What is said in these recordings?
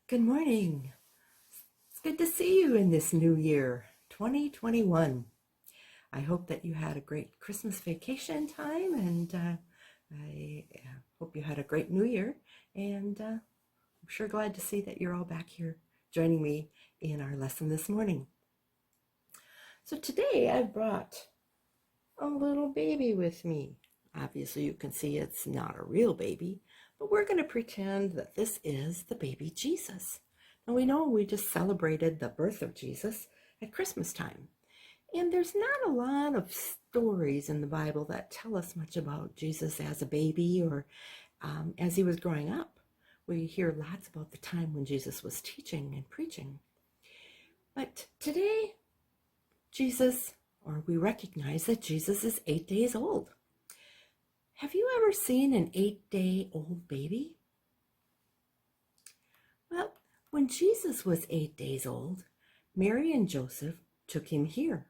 Good morning. It's good to see you in this new year, 2021. I hope that you had a great Christmas vacation time, and I hope you had a great new year. And I'm sure glad to see that you're all back here joining me in our lesson this morning. So today I brought a little baby with me. Obviously, you can see it's not a real baby, but we're going to pretend that this is the baby Jesus. Now, we know we just celebrated the birth of Jesus at Christmas time. And there's not a lot of stories in the Bible that tell us much about Jesus as a baby or as he was growing up. We hear lots about the time when Jesus was teaching and preaching. But today, we recognize that Jesus is 8 days old. Have you ever seen an 8-day-old baby? Well, when Jesus was 8 days old, Mary and Joseph took him here.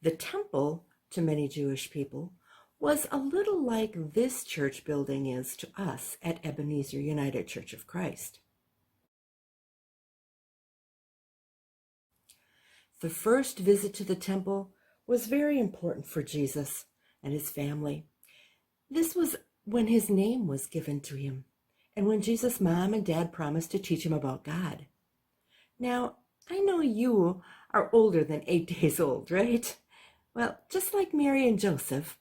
The temple, to many Jewish people, was a little like this church building is to us at Ebenezer United Church of Christ. The first visit to the temple was very important for Jesus and his family. This was when his name was given to him, and when Jesus' mom and dad promised to teach him about God. Now, I know you are older than 8 days old, right? Well, just like Mary and Joseph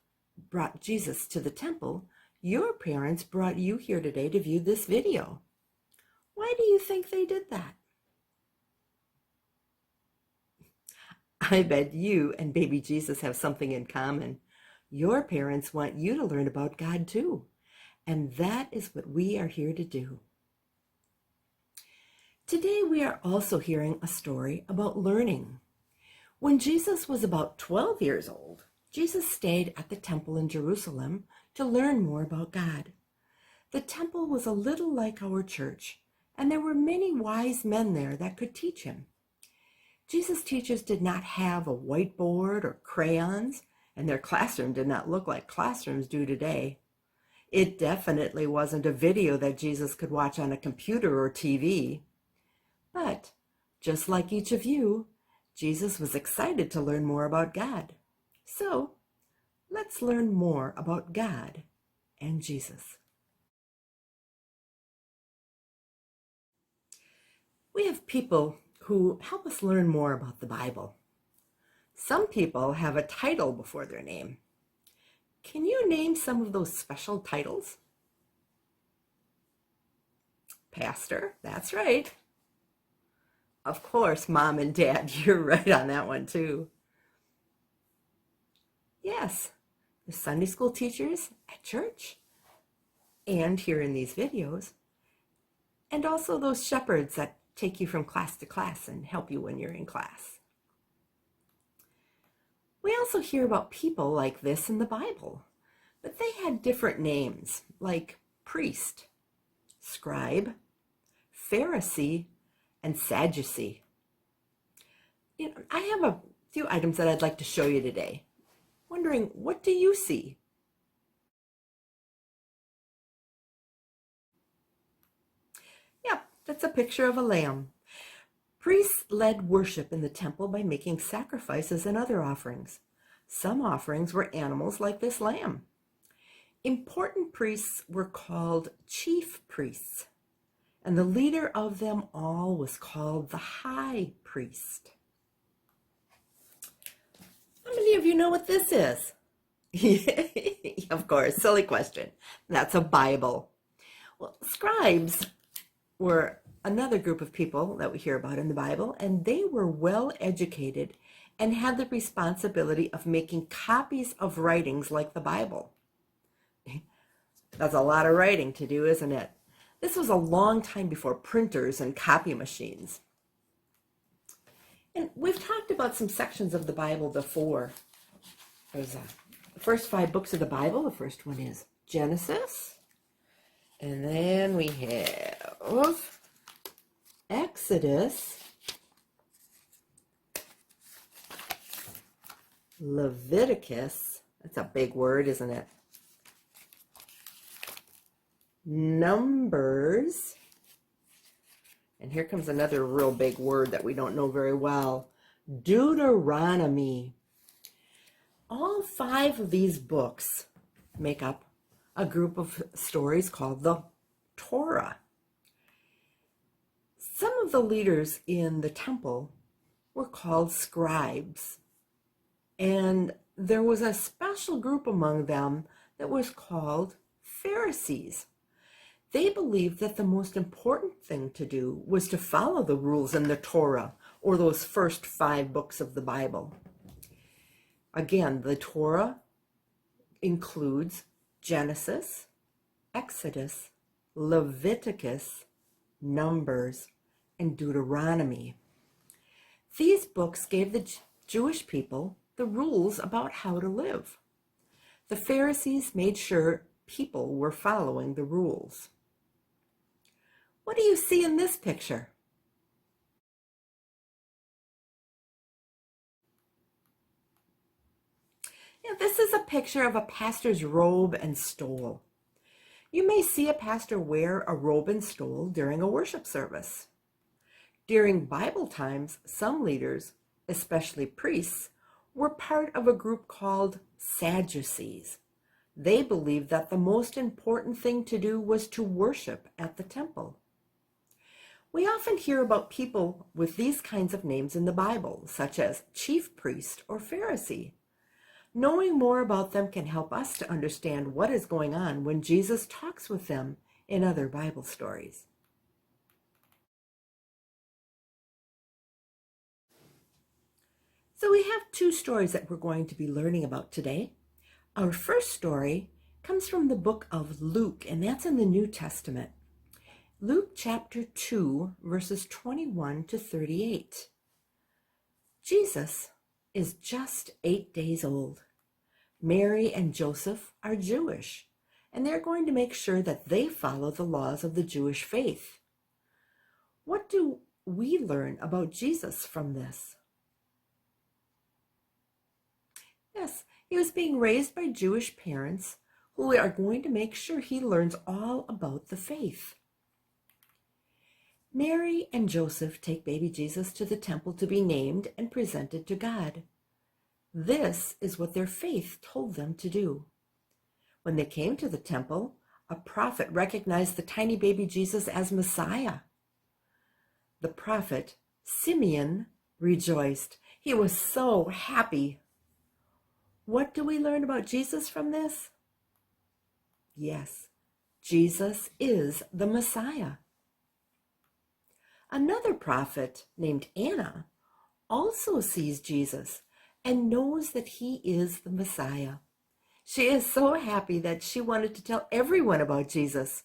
brought Jesus to the temple, your parents brought you here today to view this video. Why do you think they did that? I bet you and baby Jesus have something in common. Your parents want you to learn about God too, and that is what we are here to do. Today we are also hearing a story about learning. When Jesus was about 12 years old, Jesus stayed at the temple in Jerusalem to learn more about God. The temple was a little like our church, and there were many wise men there that could teach him. Jesus' teachers did not have a whiteboard or crayons, and their classroom did not look like classrooms do today. It definitely wasn't a video that Jesus could watch on a computer or TV. But, just like each of you, Jesus was excited to learn more about God. So, let's learn more about God and Jesus. We have people who help us learn more about the Bible. Some people have a title before their name. Can you name some of those special titles? Pastor, that's right. Of course, Mom and Dad, you're right on that one too. Yes, the Sunday school teachers at church and here in these videos, and also those shepherds that take you from class to class and help you when you're in class. We also hear about people like this in the Bible, but they had different names, like priest, scribe, Pharisee, and Sadducee. I have a few items that I'd like to show you today. Wondering, what do you see? Yep, that's a picture of a lamb. Priests led worship in the temple by making sacrifices and other offerings. Some offerings were animals like this lamb. Important priests were called chief priests, and the leader of them all was called the high priest. How many of you know what this is? Of course, silly question. That's a Bible. Well, scribes were another group of people that we hear about in the Bible, and they were well educated and had the responsibility of making copies of writings like the Bible. That's a lot of writing to do, isn't it? This was a long time before printers and copy machines. And we've talked about some sections of the Bible before. There's the first 5 books of the Bible. The first one is Genesis. And then we have Exodus, Leviticus. That's a big word, isn't it? Numbers, and here comes another real big word that we don't know very well, Deuteronomy. All 5 of these books make up a group of stories called the Torah. Some of the leaders in the temple were called scribes, and there was a special group among them that was called Pharisees. They believed that the most important thing to do was to follow the rules in the Torah, or those first 5 books of the Bible. Again, the Torah includes Genesis, Exodus, Leviticus, Numbers, and Deuteronomy. These books gave the Jewish people the rules about how to live. The Pharisees made sure people were following the rules. What do you see in this picture? This is a picture of a pastor's robe and stole. You may see a pastor wear a robe and stole during a worship service. During Bible times, some leaders, especially priests, were part of a group called Sadducees. They believed that the most important thing to do was to worship at the temple. We often hear about people with these kinds of names in the Bible, such as chief priest or Pharisee. Knowing more about them can help us to understand what is going on when Jesus talks with them in other Bible stories. So we have 2 stories that we're going to be learning about today. Our first story comes from the book of Luke, and that's in the New Testament. Luke chapter 2, verses 21 to 38. Jesus is just 8 days old. Mary and Joseph are Jewish, and they're going to make sure that they follow the laws of the Jewish faith. What do we learn about Jesus from this? Yes, he was being raised by Jewish parents who are going to make sure he learns all about the faith. Mary and Joseph take baby Jesus to the temple to be named and presented to God. This is what their faith told them to do. When they came to the temple, a prophet recognized the tiny baby Jesus as Messiah. The prophet, Simeon, rejoiced. He was so happy. What do we learn about Jesus from this? Yes, Jesus is the Messiah. Another prophet named Anna also sees Jesus and knows that he is the Messiah. She is so happy that she wanted to tell everyone about Jesus.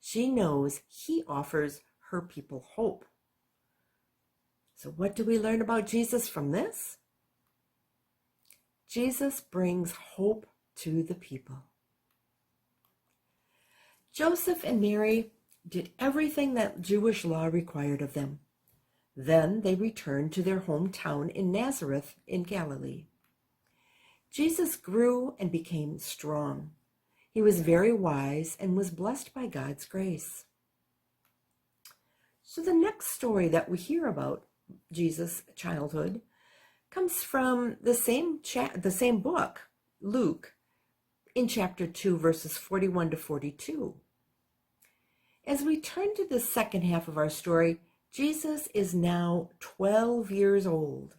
She knows he offers her people hope. So what do we learn about Jesus from this? Jesus brings hope to the people. Joseph and Mary did everything that Jewish law required of them. Then they returned to their hometown in Nazareth in Galilee. Jesus grew and became strong. He was very wise and was blessed by God's grace. So the next story that we hear about Jesus' childhood comes from the same book, Luke, in chapter 2, verses 41 to 42. As we turn to the second half of our story, Jesus is now 12 years old.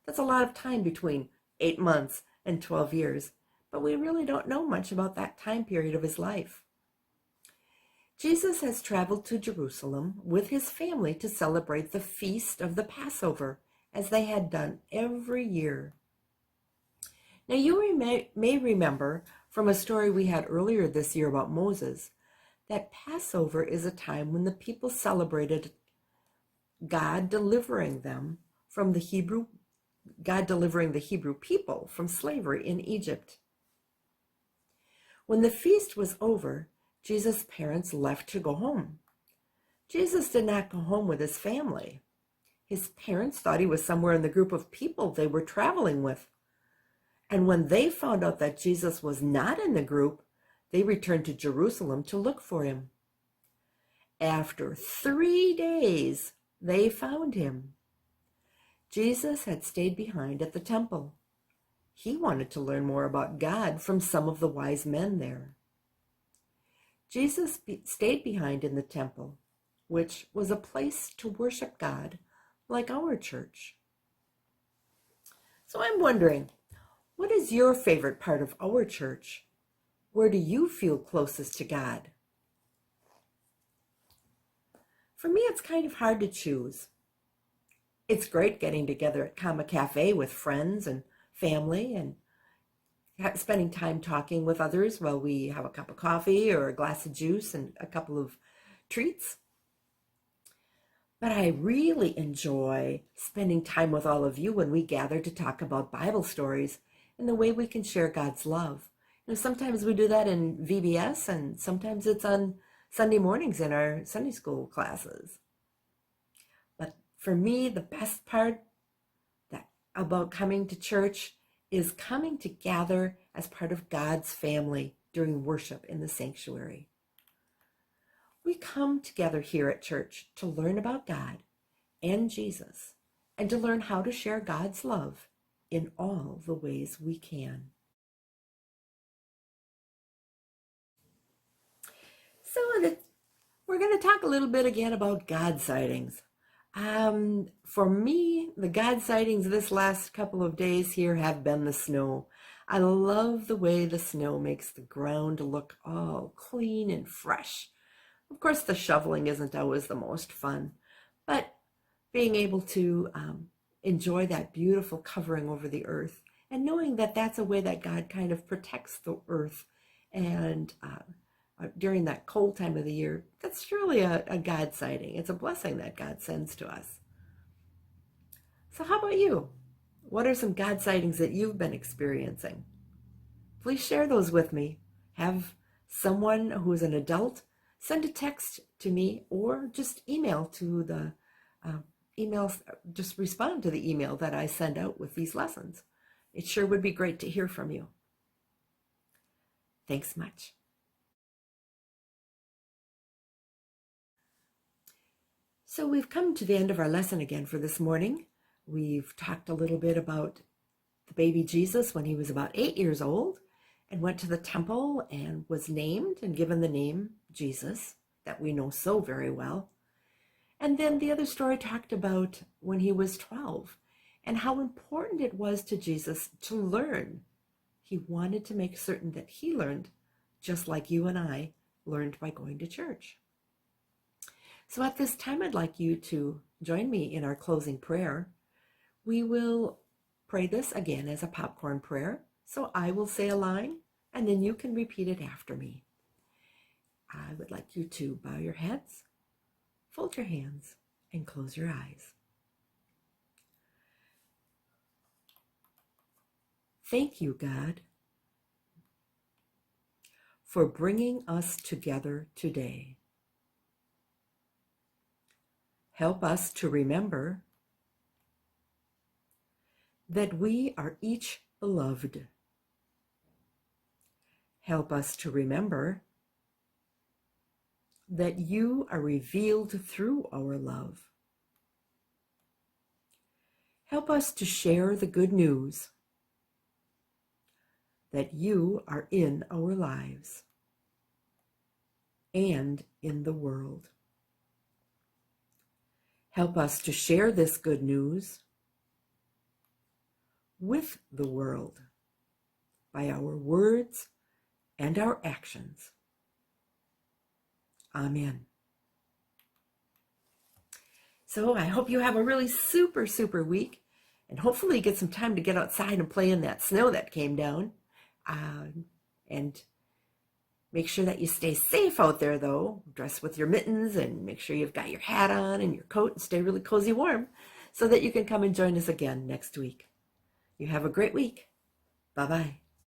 That's a lot of time between 8 months and 12 years, but we really don't know much about that time period of his life. Jesus has traveled to Jerusalem with his family to celebrate the feast of the Passover, as they had done every year. Now you may remember from a story we had earlier this year about Moses that Passover is a time when the people celebrated God delivering the Hebrew people from slavery in Egypt. When the feast was over, Jesus' parents left to go home. Jesus did not go home with his family. His parents thought he was somewhere in the group of people they were traveling with. And when they found out that Jesus was not in the group, they returned to Jerusalem to look for him. After 3 days, they found him. Jesus had stayed behind at the temple. He wanted to learn more about God from some of the wise men there. Jesus stayed behind in the temple, which was a place to worship God, like our church. So I'm wondering, what is your favorite part of our church? Where do you feel closest to God? For me, it's kind of hard to choose. It's great getting together at Comma Cafe with friends and family and spending time talking with others while we have a cup of coffee or a glass of juice and a couple of treats. But I really enjoy spending time with all of you when we gather to talk about Bible stories and the way we can share God's love. Sometimes we do that in VBS, and sometimes it's on Sunday mornings in our Sunday school classes. But for me, the best part about coming to church is coming to gather as part of God's family during worship in the sanctuary. We come together here at church to learn about God and Jesus, and to learn how to share God's love in all the ways we can. So we're going to talk a little bit again about God sightings. For me, the God sightings this last couple of days here have been the snow. I love the way the snow makes the ground look all clean and fresh. Of course, the shoveling isn't always the most fun, but being able to enjoy that beautiful covering over the earth and knowing that that's a way that God kind of protects the earth and during that cold time of the year, that's truly a God sighting. It's a blessing that God sends to us. So how about you? What are some God sightings that you've been experiencing? Please share those with me. Have someone who's an adult send a text to me, or just email to the just respond to the email that I send out with these lessons. It sure would be great to hear from you. Thanks much. So we've come to the end of our lesson again for this morning. We've talked a little bit about the baby Jesus when he was about 8 years old and went to the temple and was named and given the name Jesus that we know so very well. And then the other story talked about when he was 12 and how important it was to Jesus to learn. He wanted to make certain that he learned just like you and I learned by going to church. So at this time, I'd like you to join me in our closing prayer. We will pray this again as a popcorn prayer. So I will say a line, and then you can repeat it after me. I would like you to bow your heads, fold your hands, and close your eyes. Thank you, God, for bringing us together today. Help us to remember that we are each beloved. Help us to remember that you are revealed through our love. Help us to share the good news that you are in our lives and in the world. Help us to share this good news with the world by our words and our actions. Amen. So I hope you have a really super week, and hopefully get some time to get outside and play in that snow that came down. And make sure that you stay safe out there, though. Dress with your mittens and make sure you've got your hat on and your coat and stay really cozy warm so that you can come and join us again next week. You have a great week. Bye-bye.